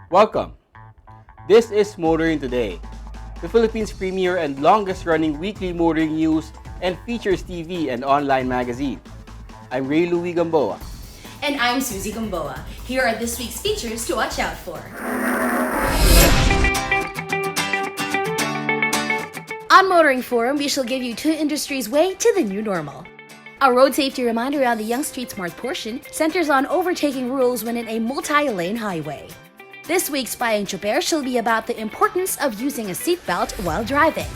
Welcome. This is Motoring Today, the Philippines' premier and longest-running weekly motoring news and features TV and online magazine. I'm Ray Louie Gamboa. And I'm Susie Gamboa. Here are this week's features to watch out for. On Motoring Forum, we shall give you two industries' way to the new normal. A road safety reminder on the Young Street Smart portion centers on overtaking rules when in a multi-lane highway. This week's Spying Chuper shall be about the importance of using a seatbelt while driving.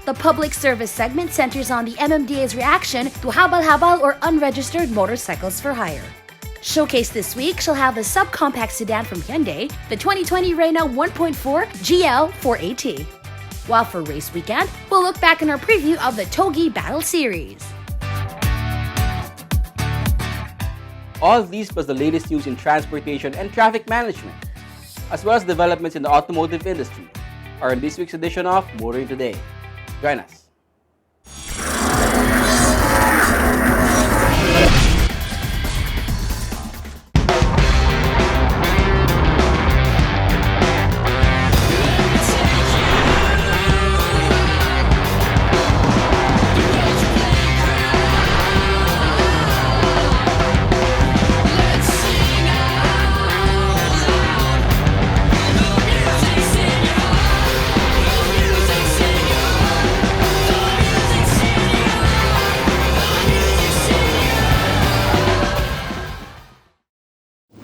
The public service segment centers on the MMDA's reaction to habal-habal or unregistered motorcycles for hire. Showcase this week shall have the subcompact sedan from Hyundai, the 2020 Reyna 1.4 GL 4AT. While for race weekend, we'll look back in our preview of the Togi Battle Series. All of these plus the latest news in transportation and traffic management, as well as developments in the automotive industry, are in this week's edition of Motoring Today. Join us.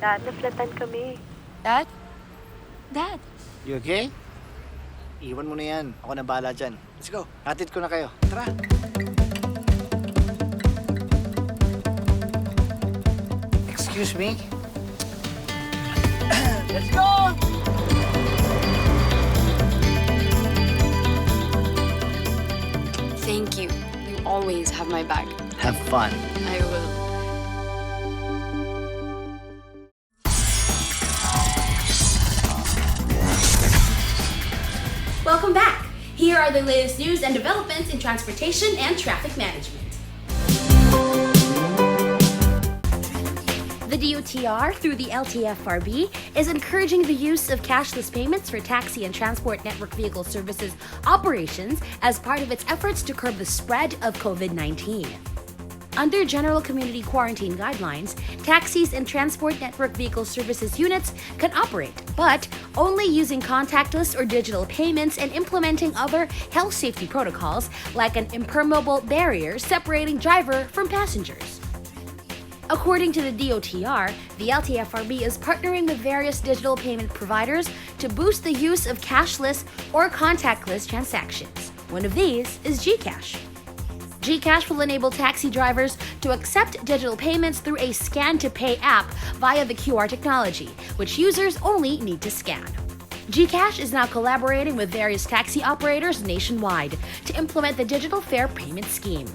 Dad, naflatan kami. Dad? Dad? You okay? Iwan mo na yan. Ako na bahala dyan. Let's go. Hatid ko na kayo. Tara. Excuse me? Let's go! Thank you. You always have my back. Have fun. I will. Welcome back. Here are the latest news and developments in transportation and traffic management. The DOTR, through the LTFRB, is encouraging the use of cashless payments for taxi and transport network vehicle services operations as part of its efforts to curb the spread of COVID-19. Under General Community Quarantine Guidelines, taxis and transport network vehicle services units can operate, but only using contactless or digital payments and implementing other health safety protocols like an impermeable barrier separating driver from passengers. According to the DOTR, the LTFRB is partnering with various digital payment providers to boost the use of cashless or contactless transactions. One of these is GCash. GCash will enable taxi drivers to accept digital payments through a scan-to-pay app via the QR technology, which users only need to scan. GCash is now collaborating with various taxi operators nationwide to implement the digital fare payment scheme.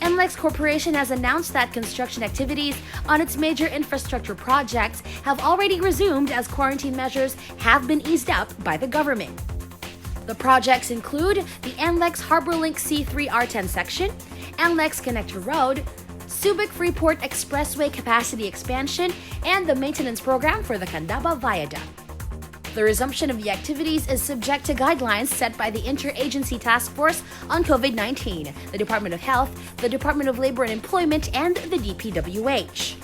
NLEX Corporation has announced that construction activities on its major infrastructure projects have already resumed as quarantine measures have been eased up by the government. The projects include the NLEX HarborLink C3 R10 section, NLEX Connector Road, Subic Freeport Expressway capacity expansion, and the maintenance program for the Candaba Viaduct. The resumption of the activities is subject to guidelines set by the Interagency Task Force on COVID-19, the Department of Health, the Department of Labor and Employment, and the DPWH.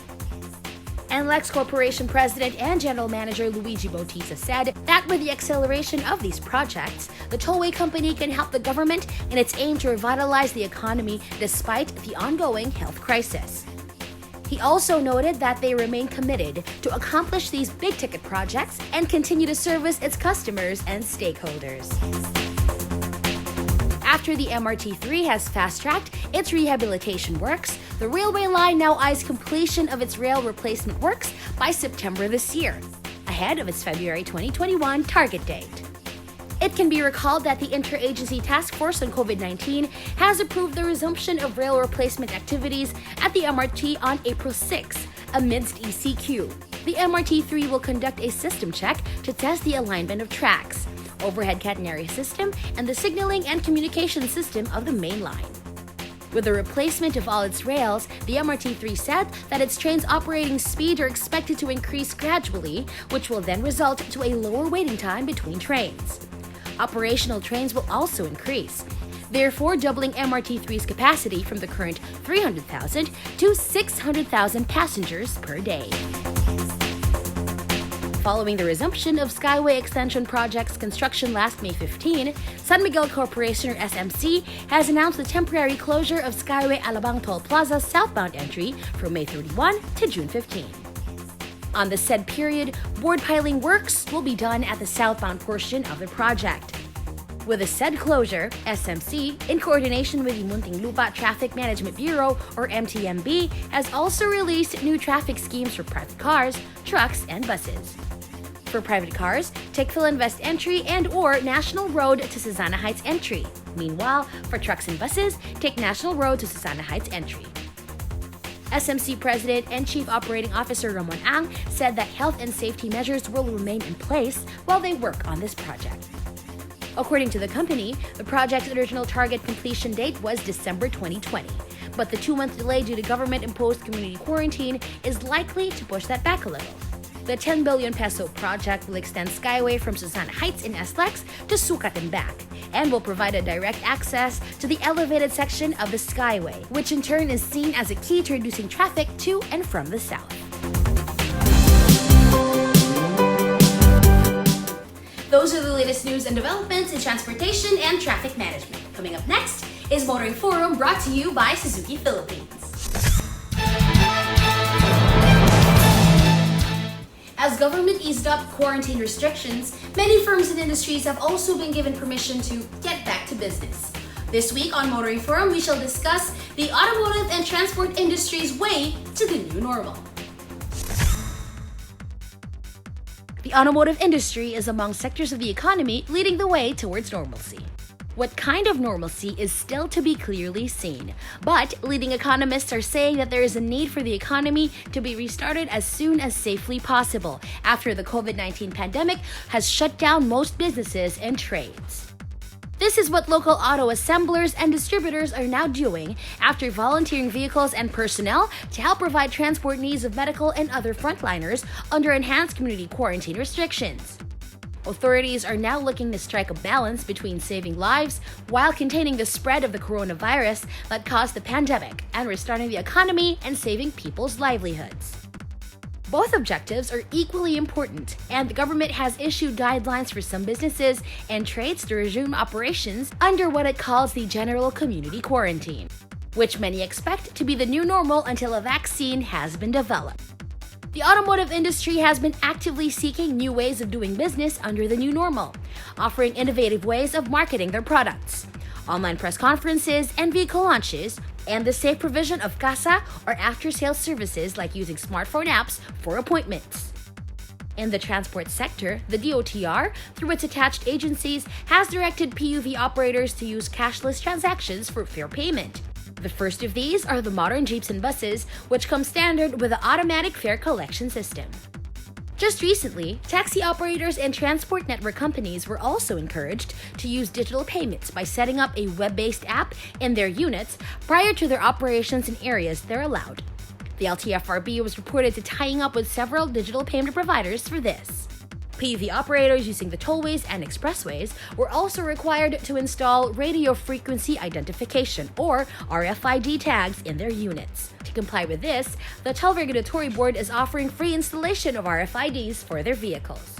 NLEX Corporation President and General Manager Luigi Bautista said that with the acceleration of these projects, the tollway company can help the government in its aim to revitalize the economy despite the ongoing health crisis. He also noted that they remain committed to accomplish these big-ticket projects and continue to service its customers and stakeholders. After the MRT-3 has fast-tracked its rehabilitation works, the railway line now eyes completion of its rail replacement works by September this year, ahead of its February 2021 target date. It can be recalled that the Interagency Task Force on COVID-19 has approved the resumption of rail replacement activities at the MRT on April 6 amidst ECQ. The MRT-3 will conduct a system check to test the alignment of tracks, overhead catenary system, and the signaling and communication system of the main line. With the replacement of all its rails, the MRT-3 said that its trains' operating speed are expected to increase gradually, which will then result to a lower waiting time between trains. Operational trains will also increase, therefore doubling MRT-3's capacity from the current 300,000 to 600,000 passengers per day. Following the resumption of Skyway Extension Project's construction last May 15, San Miguel Corporation or SMC has announced the temporary closure of Skyway Alabang Toll Plaza's southbound entry from May 31 to June 15. On the said period, board piling works will be done at the southbound portion of the project. With the said closure, SMC, in coordination with the Muntinlupa Traffic Management Bureau, or MTMB, has also released new traffic schemes for private cars, trucks, and buses. For private cars, take Philinvest entry and/or National Road to Susana Heights entry. Meanwhile, for trucks and buses, take National Road to Susana Heights entry. SMC President and Chief Operating Officer Ramon Ang said that health and safety measures will remain in place while they work on this project. According to the company, the project's original target completion date was December 2020, but the 2-month delay due to government-imposed community quarantine is likely to push that back a little. The 10 billion peso project will extend Skyway from Susana Heights in SLEX to Sucat and back, and will provide a direct access to the elevated section of the Skyway, which in turn is seen as a key to reducing traffic to and from the south. Those are the latest news and developments in transportation and traffic management. Coming up next is Motoring Forum, brought to you by Suzuki Philippines. As government eased up quarantine restrictions, many firms and industries have also been given permission to get back to business. This week on Motoring Forum, we shall discuss the automotive and transport industry's way to the new normal. The automotive industry is among sectors of the economy leading the way towards normalcy. What kind of normalcy is still to be clearly seen, but leading economists are saying that there is a need for the economy to be restarted as soon as safely possible after the COVID-19 pandemic has shut down most businesses and trades. This is what local auto assemblers and distributors are now doing after volunteering vehicles and personnel to help provide transport needs of medical and other frontliners under enhanced community quarantine restrictions. Authorities are now looking to strike a balance between saving lives while containing the spread of the coronavirus that caused the pandemic and restarting the economy and saving people's livelihoods. Both objectives are equally important, and the government has issued guidelines for some businesses and trades to resume operations under what it calls the General Community Quarantine, which many expect to be the new normal until a vaccine has been developed. The automotive industry has been actively seeking new ways of doing business under the new normal, offering innovative ways of marketing their products, online press conferences and vehicle launches, and the safe provision of CASA or after-sales services like using smartphone apps for appointments. In the transport sector, the DOTR, through its attached agencies, has directed PUV operators to use cashless transactions for fare payment. The first of these are the modern jeeps and buses, which come standard with the automatic fare collection system. Just recently, taxi operators and transport network companies were also encouraged to use digital payments by setting up a web-based app in their units prior to their operations in areas they're allowed. The LTFRB was reported to tying up with several digital payment providers for this. PUV operators using the tollways and expressways were also required to install radio frequency identification, or RFID tags, in their units. To comply with this, the Toll Regulatory Board is offering free installation of RFIDs for their vehicles.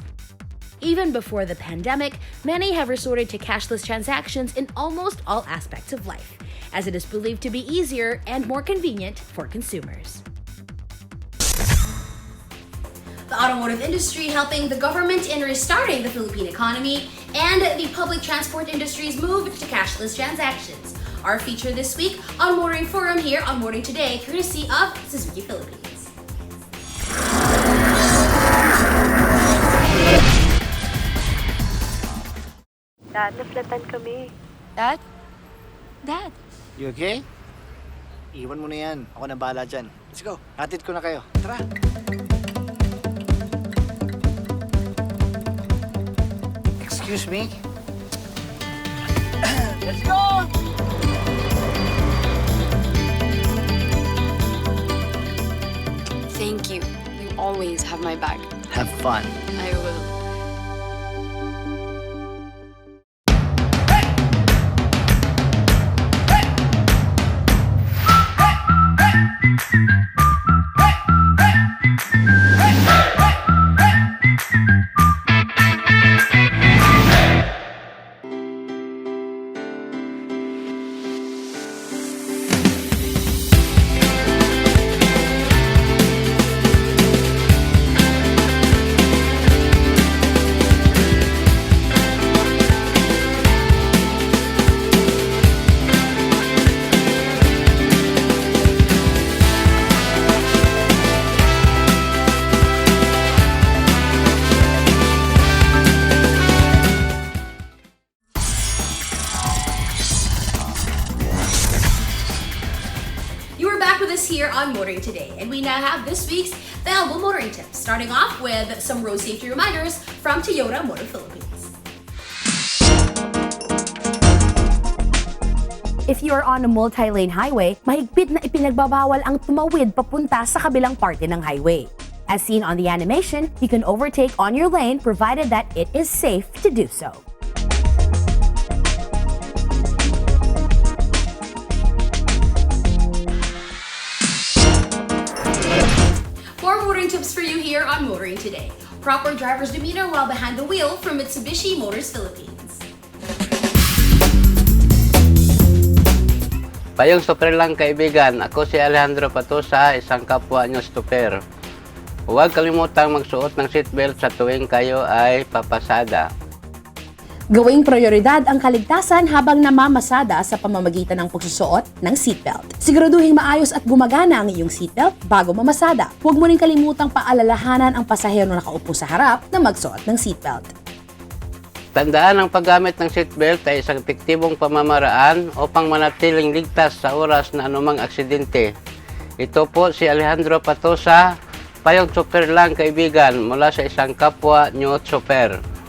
Even before the pandemic, many have resorted to cashless transactions in almost all aspects of life, as it is believed to be easier and more convenient for consumers. the automotive industry helping the government in restarting the Philippine economy, and the public transport industry's move to cashless transactions. Our feature this week on Motoring Forum here on Motoring Today, courtesy of Suzuki Philippines. Dad, naflatan kami. Dad? Dad? You okay? Iwan mo na yan. Ako na bahala dyan. Let's go. Hatid ko na kayo. Tara. Excuse me? Let's go! Thank you. You always have my back. Have fun. I will. Here on Motoring Today, and we now have this week's valuable motoring tips, starting off with some road safety reminders from Toyota Motor Philippines. If you are on a multi-lane highway, mahigpit na ipinagbabawal ang tumawid papunta sa kabilang parte ng highway. As seen on the animation, you can overtake on your lane provided that it is safe to do so. More motoring tips for you here on Motoring Today. Proper driver's demeanor while behind the wheel from Mitsubishi Motors Philippines. Payong super lang kaibigan, ako si Alejandro Patusa, isang kapwa nyo stopper. Huwag kalimutang magsuot ng seatbelt sa tuwing kayo ay papasada. Gawing prioridad ang kaligtasan habang namamasada sa pamamagitan ng pagsusuot ng seatbelt. Siguraduhin maayos at gumagana ang iyong seatbelt bago mamasada. Huwag mo rin kalimutang paalalahanan ang pasahero na nakaupo sa harap na magsuot ng seatbelt. Tandaan ang paggamit ng seatbelt ay isang epektibong pamamaraan upang manatiling ligtas sa oras na anumang aksidente. Ito po si Alejandro Patusa, payong super lang kaibigan mula sa isang kapwa nyo super.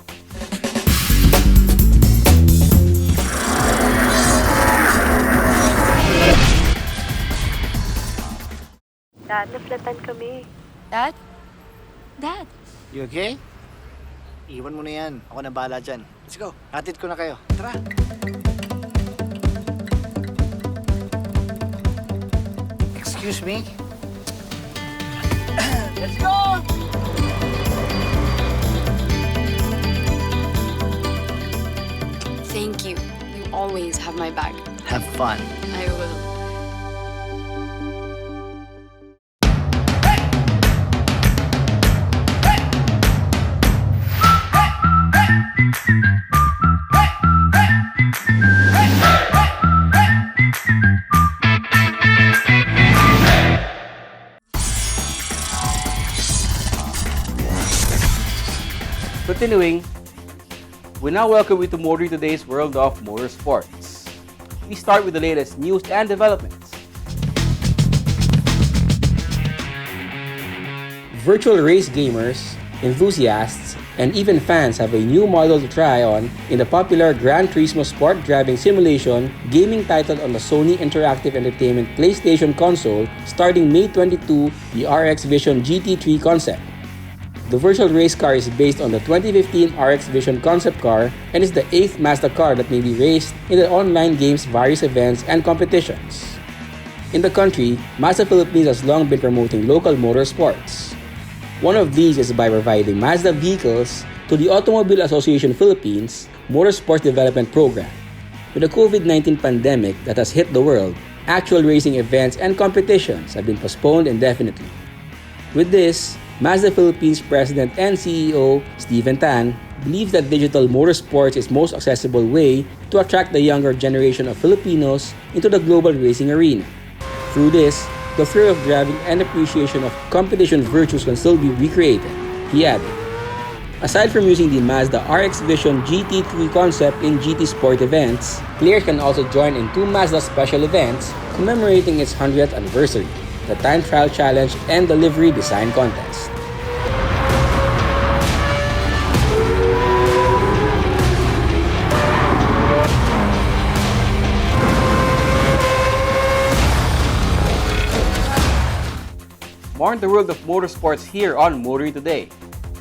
Dad, naflatan kami. Dad? Dad? You okay? Iwan mo na yan. Ako na bahala dyan. Let's go. Hatid ko na kayo. Tara. Excuse me? Let's go! Thank you. You always have my back. Have fun. I will. Continuing, we now welcome you to Motoring Today's World of Motorsports. We start with the latest news and developments. Virtual race gamers, enthusiasts, and even fans have a new model to try on in the popular Gran Turismo Sport driving simulation gaming titled on the Sony Interactive Entertainment PlayStation console starting May 22, the RX Vision GT3 concept. The virtual race car is based on the 2015 RX Vision concept car and is the 8th Mazda car that may be raced in the online game's various events and competitions. In the country, Mazda Philippines has long been promoting local motorsports. One of these is by providing Mazda vehicles to the Automobile Association Philippines Motorsports Development Program. With the COVID-19 pandemic that has hit the world, actual racing events and competitions have been postponed indefinitely. With this, Mazda Philippines President and CEO Steven Tan believes that digital motorsports is most accessible way to attract the younger generation of Filipinos into the global racing arena. Through this, the thrill of driving and appreciation of competition virtues can still be recreated, he added. Aside from using the Mazda RX Vision GT3 concept in GT Sport events, players can also join in two Mazda special events commemorating its 100th anniversary, the Time Trial Challenge and the Livery Design Contest. More on the world of motorsports here on Motoring Today,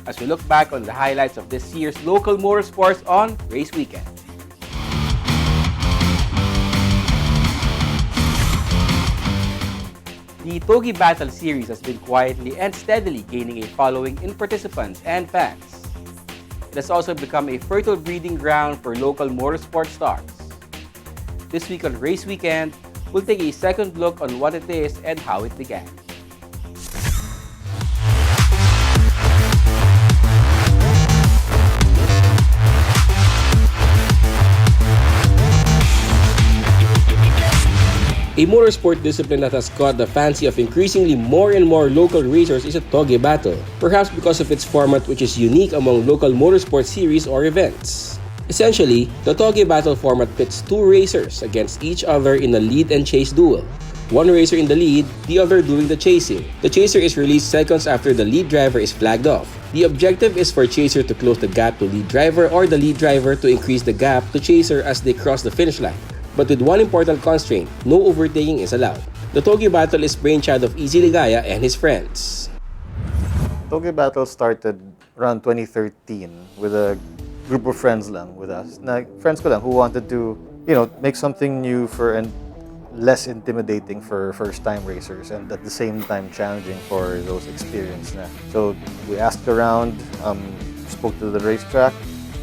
as we look back on the highlights of this year's local motorsports on Race Weekend. The Togi Battle Series has been quietly and steadily gaining a following in participants and fans. It has also become a fertile breeding ground for local motorsport stars. This week on Race Weekend, we'll take a second look on what it is and how it began. A motorsport discipline that has caught the fancy of increasingly more and more local racers is a Toge Battle, perhaps because of its format which is unique among local motorsport series or events. Essentially, the Toge Battle format pits two racers against each other in a lead and chase duel. One racer in the lead, the other doing the chasing. The chaser is released seconds after the lead driver is flagged off. The objective is for chaser to close the gap to lead driver or the lead driver to increase the gap to chaser as they cross the finish line. But with one important constraint, no overtaking is allowed. The Toge Battle is brainchild of Easy Ligaya and his friends. Toge Battle started around 2013 with a group of friends lang with us. Friends ko lang who wanted to, make something new for and less intimidating for first-time racers and at the same time challenging for those experienced na. So we asked around, spoke to the racetrack.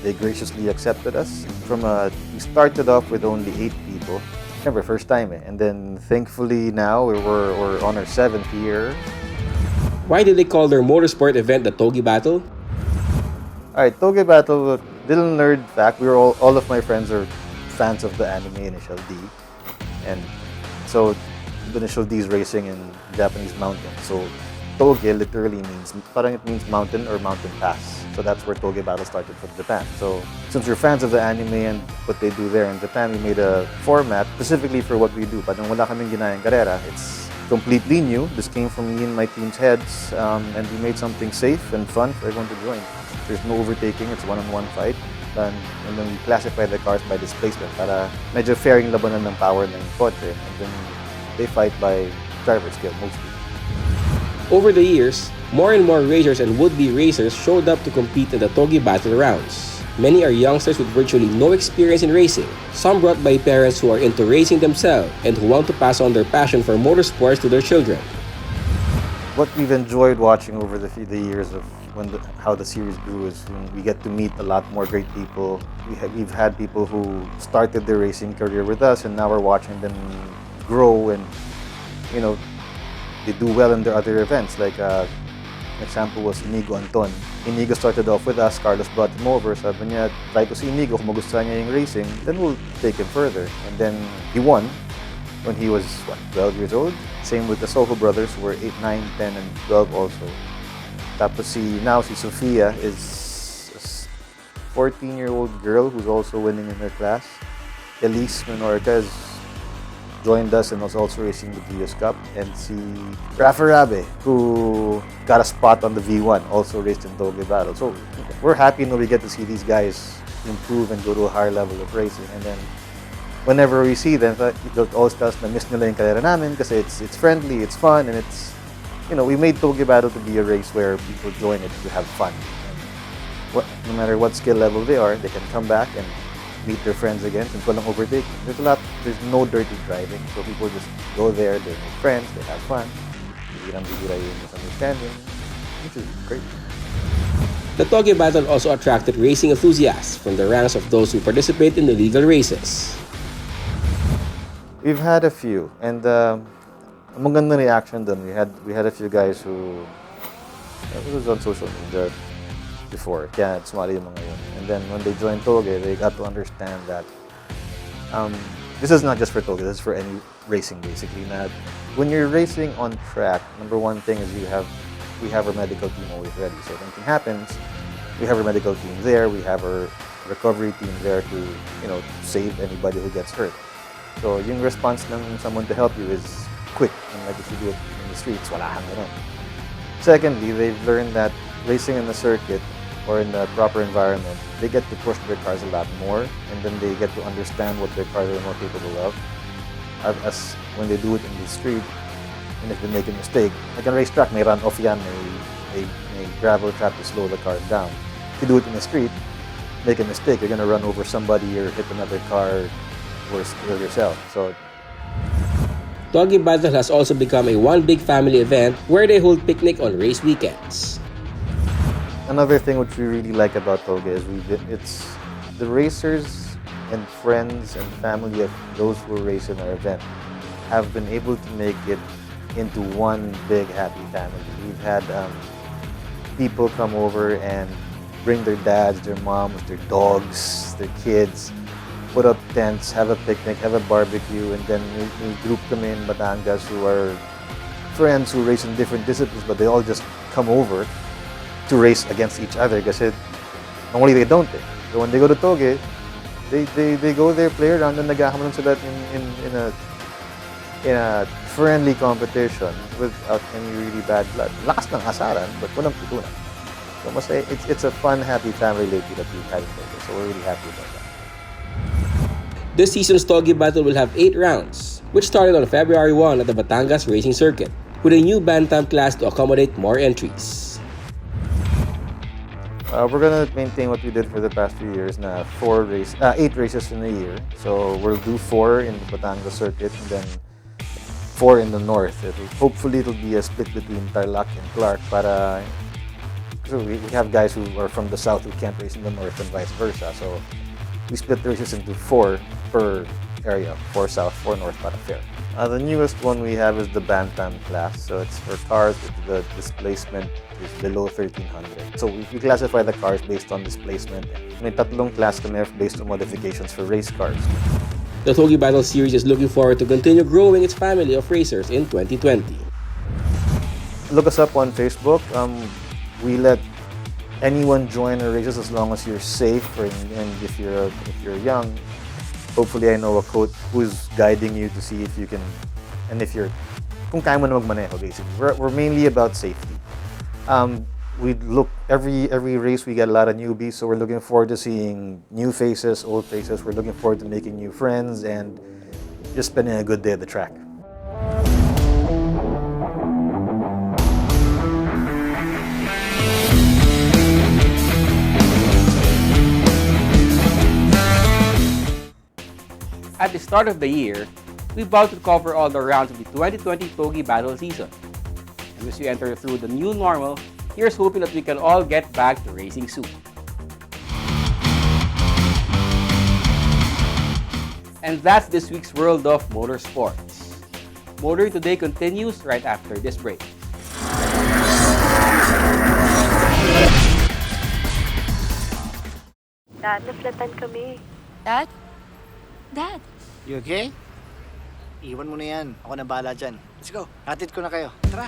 They graciously accepted us. We started off with only 8 people. Remember, first time eh. And then thankfully now we're on our 7th year. Why did they call their motorsport event the Toge Battle? Alright, Toge Battle, little nerd fact, all of my friends are fans of the anime Initial D. And so Initial D is racing in Japanese mountains. So Toge literally means, parang it means mountain or mountain pass. So that's where Toge Battle started from Japan. So since we're fans of the anime and what they do there in Japan, we made a format specifically for what we do. Parang wala kaming ginayang karera. It's completely new. This came from me and my team's heads. And we made something safe and fun for everyone to join. There's no overtaking. It's one-on-one fight. And then we classify the cars by displacement para medyo fair yung labanan ng power ng kotse. And then they fight by driver skill mostly. Over the years, more and more racers and would-be racers showed up to compete in the Toge Battle rounds. Many are youngsters with virtually no experience in racing, some brought by parents who are into racing themselves and who want to pass on their passion for motorsports to their children. What we've enjoyed watching over the years of how the series grew is when we get to meet a lot more great people. We've had people who started their racing career with us and now we're watching them grow and, they do well in their other events. Like an example was Inigo Anton. Inigo started off with us, Carlos brought him over. Sabi niya, try ko si Inigo, kung magustuhan niya yung racing, then we'll take him further. And then he won when he was, 12 years old? Same with the Soho brothers, who were 8, 9, 10, and 12 also. Tapos now si Sofia is a 14-year-old girl who's also winning in her class. Elise Menorca joined us and was also racing the Vios Cup. And si Rafa Rabe, who got a spot on the V1, also raced in Toge Battle. So we're happy when we get to see these guys improve and go to a higher level of racing. And then whenever we see them, they'll always tell us na miss nila yung karera namin kasi it's friendly, it's fun, and it's, we made Toge Battle to be a race where people join it to have fun. No matter what skill level they are, they can come back and meet their friends again since walang overtaking. There's no dirty driving, so people just go there, they make friends, they have fun. Hindi lang bibira yung misunderstanding, which is great. The Toge Battle also attracted racing enthusiasts from the ranks of those who participate in illegal races. We've had a few, and magandang reaction dun. We had a few guys who It was on social media before. Kaya sumali yung mga yun. And then when they joined Toge, they got to understand that this is not just for Toge, this is for any racing basically. Na when you're racing on track, number one thing is we have our medical team always ready. So if anything happens, we have our medical team there, we have our recovery team there to, save anybody who gets hurt. So yung response ng someone to help you is quick. And like if you do it in the streets, wala kang ganun. Secondly, they've learned that racing in the circuit or in the proper environment, they get to push their cars a lot more, and then they get to understand what their cars are more capable of. As when they do it in the street, and if they make a mistake, like on a racetrack, may run-off yan, may gravel trap to slow the car down. If you do it in the street, make a mistake, you're gonna run over somebody or hit another car, or kill yourself. So Toge Battle has also become a one big family event where they hold picnic on race weekends. another thing which we really like about Toge is it's the racers and friends and family of those who race in our event have been able to make it into one big happy family. We've had people come over and bring their dads, their moms, their dogs, their kids, put up tents, have a picnic, have a barbecue, and then we group them in Batangas who are friends who race in different disciplines, but they all just come over to race against each other kasi normally they don't. So when they go to Toge, they go there, play around, and naghahamon sila in a friendly competition without any really bad blood. Lakas ng asaran, but walang putunan. So must say it's a fun, happy family lately that we've had in Toge. So we're really happy about that. This season's Toge Battle will have 8 rounds, which started on February 1 at the Batangas Racing Circuit, with a new Bantam class to accommodate more entries. We're gonna maintain what we did for the past few years, 8 races in a year. So we'll do 4 in the Batangas circuit and then 4 in the north. Hopefully it'll be a split between Tarlac and Clark. So we have guys who are from the south who can't race in the north and vice versa. So we split the races into 4 per area, 4 south, 4 north para fair. The newest one we have is the Bantam class. So it's for cars with the displacement is below 1300. So we classify the cars based on displacement. May tatlong class kami based on modifications for race cars. The Toge Battle series is looking forward to continue growing its family of racers in 2020. Look us up on Facebook. We let anyone join our races as long as you're safe and if you're young. Hopefully I know a coach who's guiding you to see if you can, and if you're, kung kaya mo na magmaneho basically. We're mainly about safety. We look every race we get a lot of newbies, so we're looking forward to seeing new faces, old faces. We're looking forward to making new friends and just spending a good day at the track. At the start of the year, we vowed to cover all the rounds of the 2020 Toge Battle season. And as we enter through the new normal, here's hoping that we can all get back to racing soon. And that's this week's World of Motorsports. Motoring Today continues right after this break. Dad, naflatan kami. Dad? Dad? You okay? Iwan mo na yan. Ako na bahala dyan. Let's go. Hatid ko na kayo. Tara.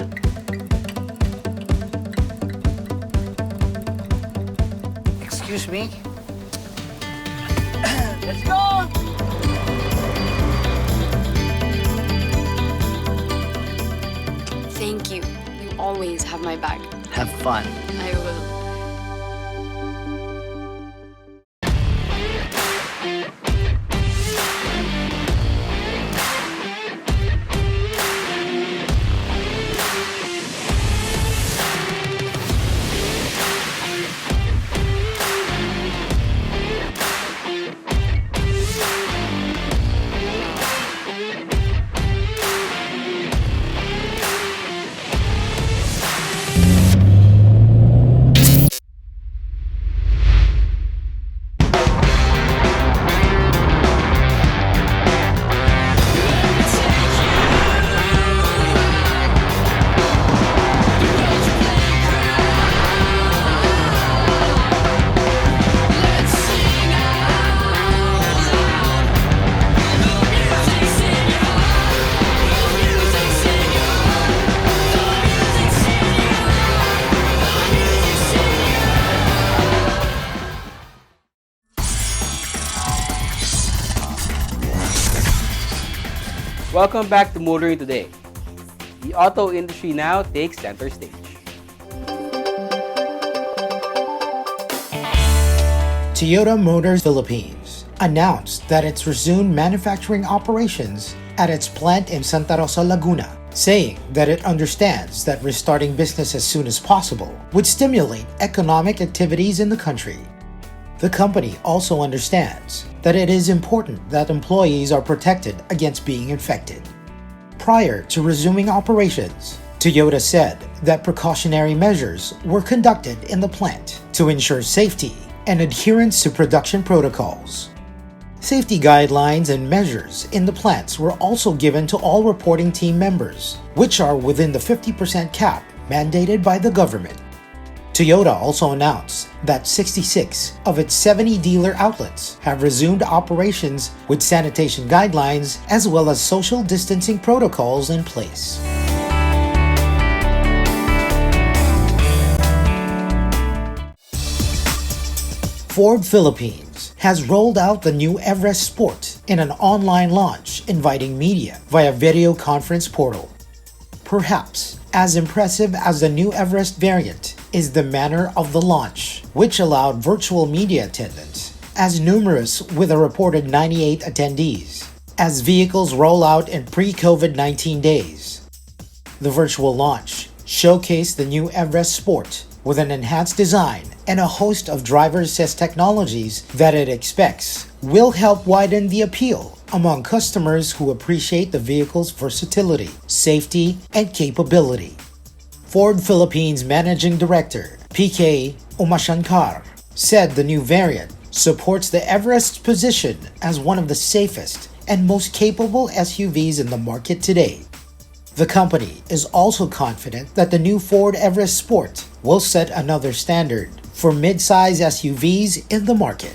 Excuse me? Let's go! Thank you. You always have my back. Have fun. I will. Welcome back to Motoring Today. The auto industry now takes center stage. Toyota Motors Philippines announced that it's resumed manufacturing operations at its plant in Santa Rosa, Laguna, saying that it understands that restarting business as soon as possible would stimulate economic activities in the country. The company also understands that it is important that employees are protected against being infected. Prior to resuming operations, Toyota said that precautionary measures were conducted in the plant to ensure safety and adherence to production protocols. Safety guidelines and measures in the plants were also given to all reporting team members, which are within the 50% cap mandated by the government. Toyota also announced that 66 of its 70 dealer outlets have resumed operations with sanitation guidelines as well as social distancing protocols in place. Ford Philippines has rolled out the new Everest Sport in an online launch inviting media via video conference portal. Perhaps as impressive as the new Everest variant is the manner of the launch, which allowed virtual media attendance, as numerous with a reported 98 attendees, as vehicles roll out in pre-COVID-19 days. The virtual launch showcased the new Everest Sport with an enhanced design and a host of driver-assist technologies that it expects will help widen the appeal among customers who appreciate the vehicle's versatility, safety, and capability. Ford Philippines Managing Director PK Umashankar said the new variant supports the Everest's position as one of the safest and most capable SUVs in the market today. The company is also confident that the new Ford Everest Sport will set another standard for mid-size SUVs in the market.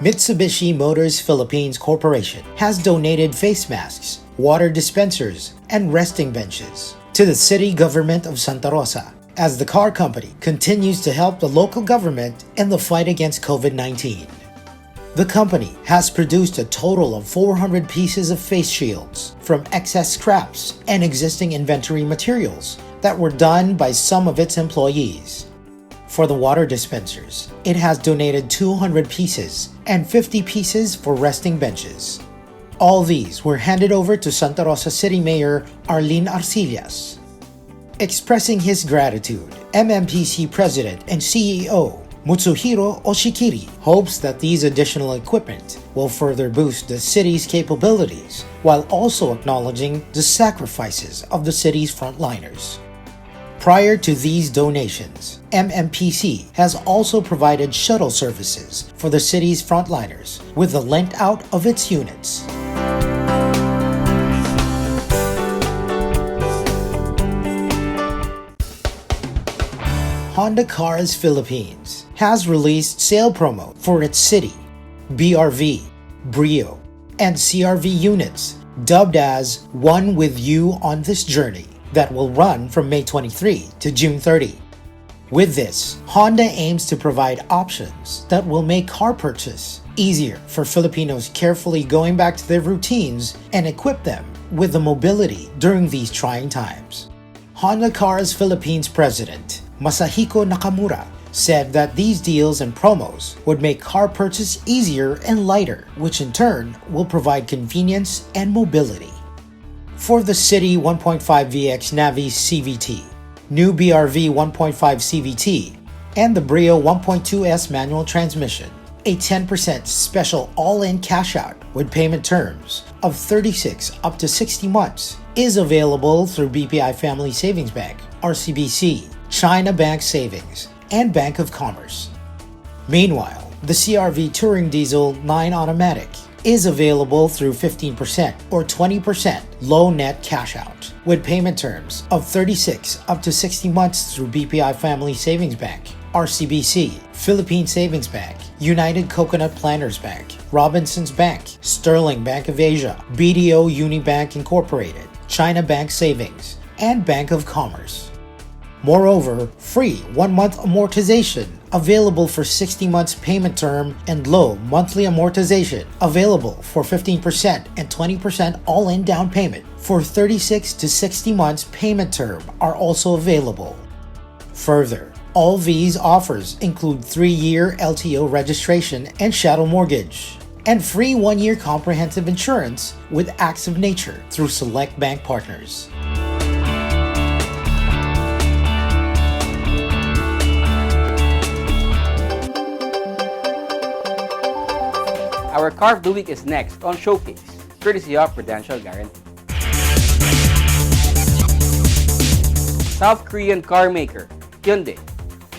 Mitsubishi Motors Philippines Corporation has donated face masks, water dispensers, and resting benches to the city government of Santa Rosa as the car company continues to help the local government in the fight against COVID-19. The company has produced a total of 400 pieces of face shields from excess scraps and existing inventory materials that were done by some of its employees. For the water dispensers, it has donated 200 pieces and 50 pieces for resting benches. All these were handed over to Santa Rosa City Mayor Arlene Arcillas. Expressing his gratitude, MMPC President and CEO Mutsuhiro Oshikiri hopes that these additional equipment will further boost the city's capabilities while also acknowledging the sacrifices of the city's frontliners. Prior to these donations, MMPC has also provided shuttle services for the city's frontliners with the lent out of its units. Honda Cars Philippines has released sale promo for its City, BRV, Brio, and CRV units dubbed as One With You on This Journey that will run from May 23 to June 30. With this, Honda aims to provide options that will make car purchase easier for Filipinos carefully going back to their routines and equip them with the mobility during these trying times. Honda Cars Philippines President Masahiko Nakamura said that these deals and promos would make car purchase easier and lighter, which in turn will provide convenience and mobility. For the City 1.5VX Navi CVT, new BRV 1.5 CVT, and the Brio 1.2S manual transmission, a 10% special all-in cash out with payment terms of 36 up to 60 months is available through BPI Family Savings Bank, RCBC, China Bank Savings, and Bank of Commerce. Meanwhile, the CRV Touring Diesel 9 Automatic is available through 15% or 20% low net cash out with payment terms of 36 up to 60 months through BPI Family Savings Bank, RCBC, Philippine Savings Bank, United Coconut Planners Bank, Robinsons Bank, Sterling Bank of Asia, BDO Unibank Incorporated, China Bank Savings, and Bank of Commerce. Moreover, free 1-month amortization available for 60 months payment term and low monthly amortization available for 15% and 20% all-in down payment for 36 to 60 months payment term are also available. Further, all these offers include 3-year LTO registration and chattel mortgage, and free 1-year comprehensive insurance with Acts of Nature through select bank partners. Our Car of the Week is next on Showcase, courtesy of Prudential Guarantee. South Korean car maker Hyundai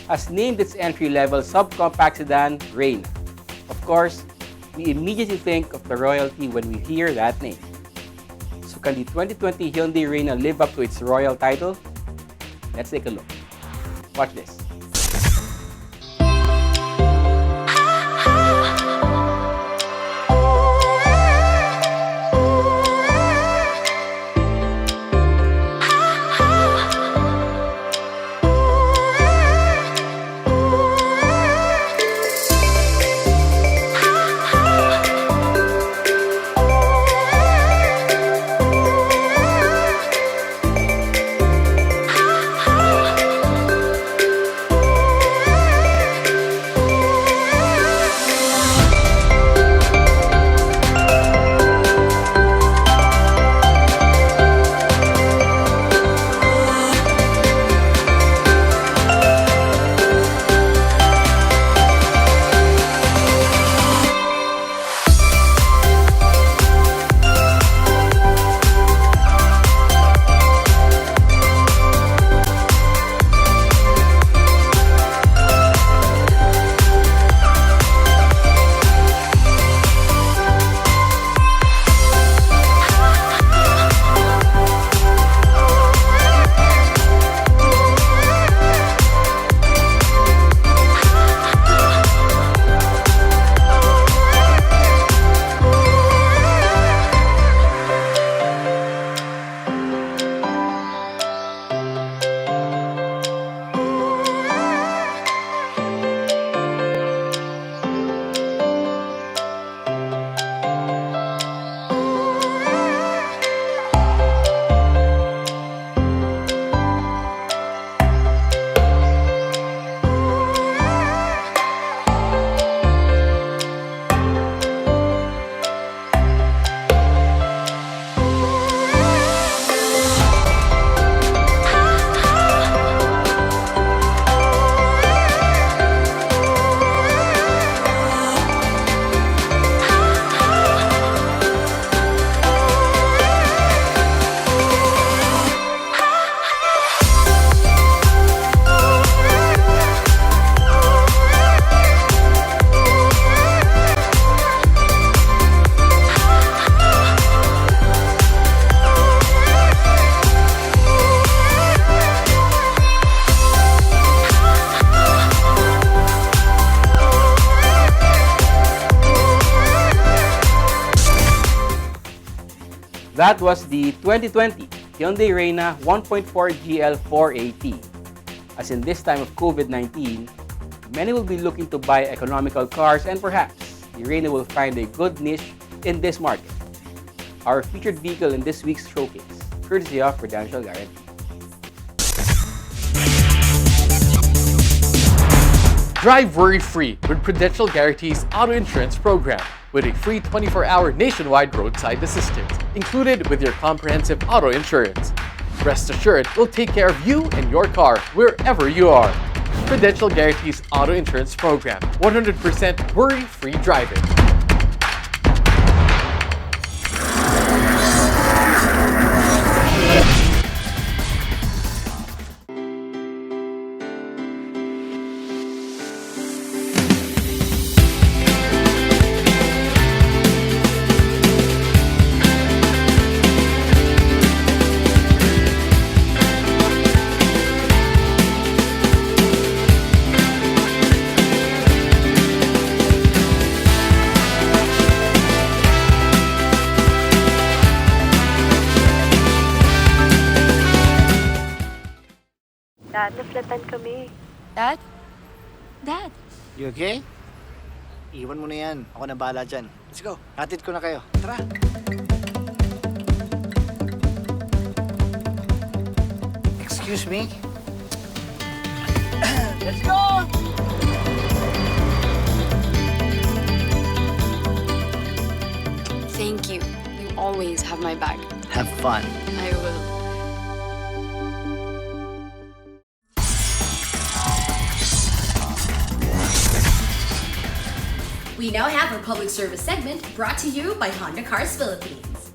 has named its entry-level subcompact sedan Reina. Of course, we immediately think of the royalty when we hear that name. So can the 2020 Hyundai Reina live up to its royal title? Let's take a look. Watch this. That was the 2020 Hyundai Reina 1.4 GL 4AT. As in this time of COVID-19, many will be looking to buy economical cars and perhaps the Reina will find a good niche in this market. Our featured vehicle in this week's showcase, courtesy of Prudential Guarantee. Drive worry-free with Prudential Guarantee's auto insurance program with a free 24-hour nationwide roadside assistance included with your comprehensive auto insurance. Rest assured, we'll take care of you and your car wherever you are. Prudential Guarantee's auto insurance program, 100% worry-free driving. Dad, naflatan kami. Dad? Dad? You okay? Iwan mo na yan. Ako na bahala dyan. Let's go. Hatid ko na kayo. Tara. Excuse me? Let's go! Thank you. You always have my back. Have fun. I will. We now have our public service segment brought to you by Honda Cars Philippines.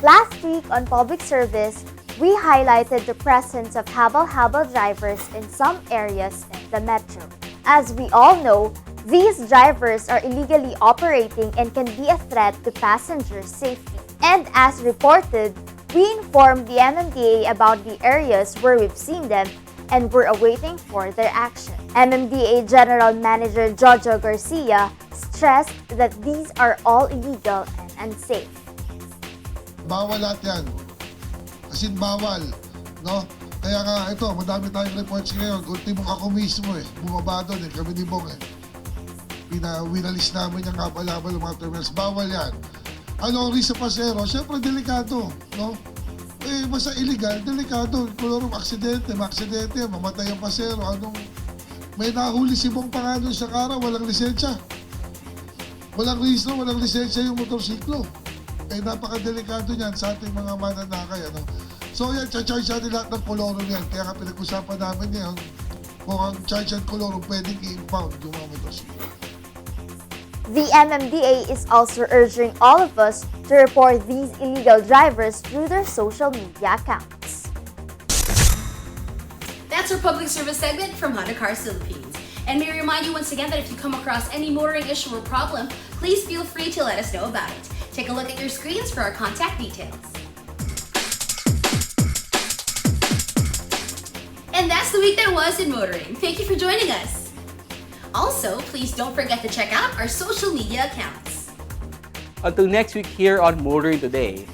Last week on Public Service, we highlighted the presence of habal-habal drivers in some areas in the metro. As we all know, these drivers are illegally operating and can be a threat to passenger safety. And as reported, we informed the MMDA about the areas where we've seen them and we're awaiting for their action. MMDA General Manager Jojo Garcia stressed that these are all illegal and unsafe. Bawal lahat yan. As in bawal. No? Kaya nga ito, madami tayong reports ngayon. Ultimong ako mismo bumaba doon kami ni Bong winalis namin yung kapal-habal ng mga terminals. Bawal yan. Ano ang risk sa pasero? Siyempre delikado. No? Basta illegal, delikado. Kulurong aksidente, mamatay ang pasero. May nahuli si Bong pa nga doon sa kara, walang lisensya. Walang registro, walang lisensya yung motorsiklo. Napakadelikado niyan sa ating mga mananakay. So yan, charge natin lahat ng kolorum yan. Kaya nga pinag-usapan namin yan, kung ang charge at kolorum pwedeng i-impound yung mga motorsiklo. The MMDA is also urging all of us to report these illegal drivers through their social media accounts. That's our public service segment from Honda Cars Philippines. And may I remind you once again that if you come across any motoring issue or problem, please feel free to let us know about it. Take a look at your screens for our contact details. And that's the week that was in motoring. Thank you for joining us. Also, please don't forget to check out our social media accounts. Until next week here on Motoring Today,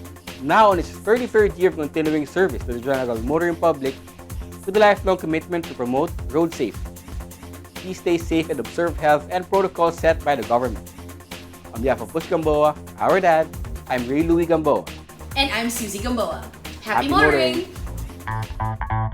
now on its 33rd year of continuing service to the general motoring public with a lifelong commitment to promote road safety. Please stay safe and observe health and protocols set by the government. On behalf of Push Gamboa, our dad, I'm Ray Louie Gamboa. And I'm Susie Gamboa. Happy Happy motoring. motoring!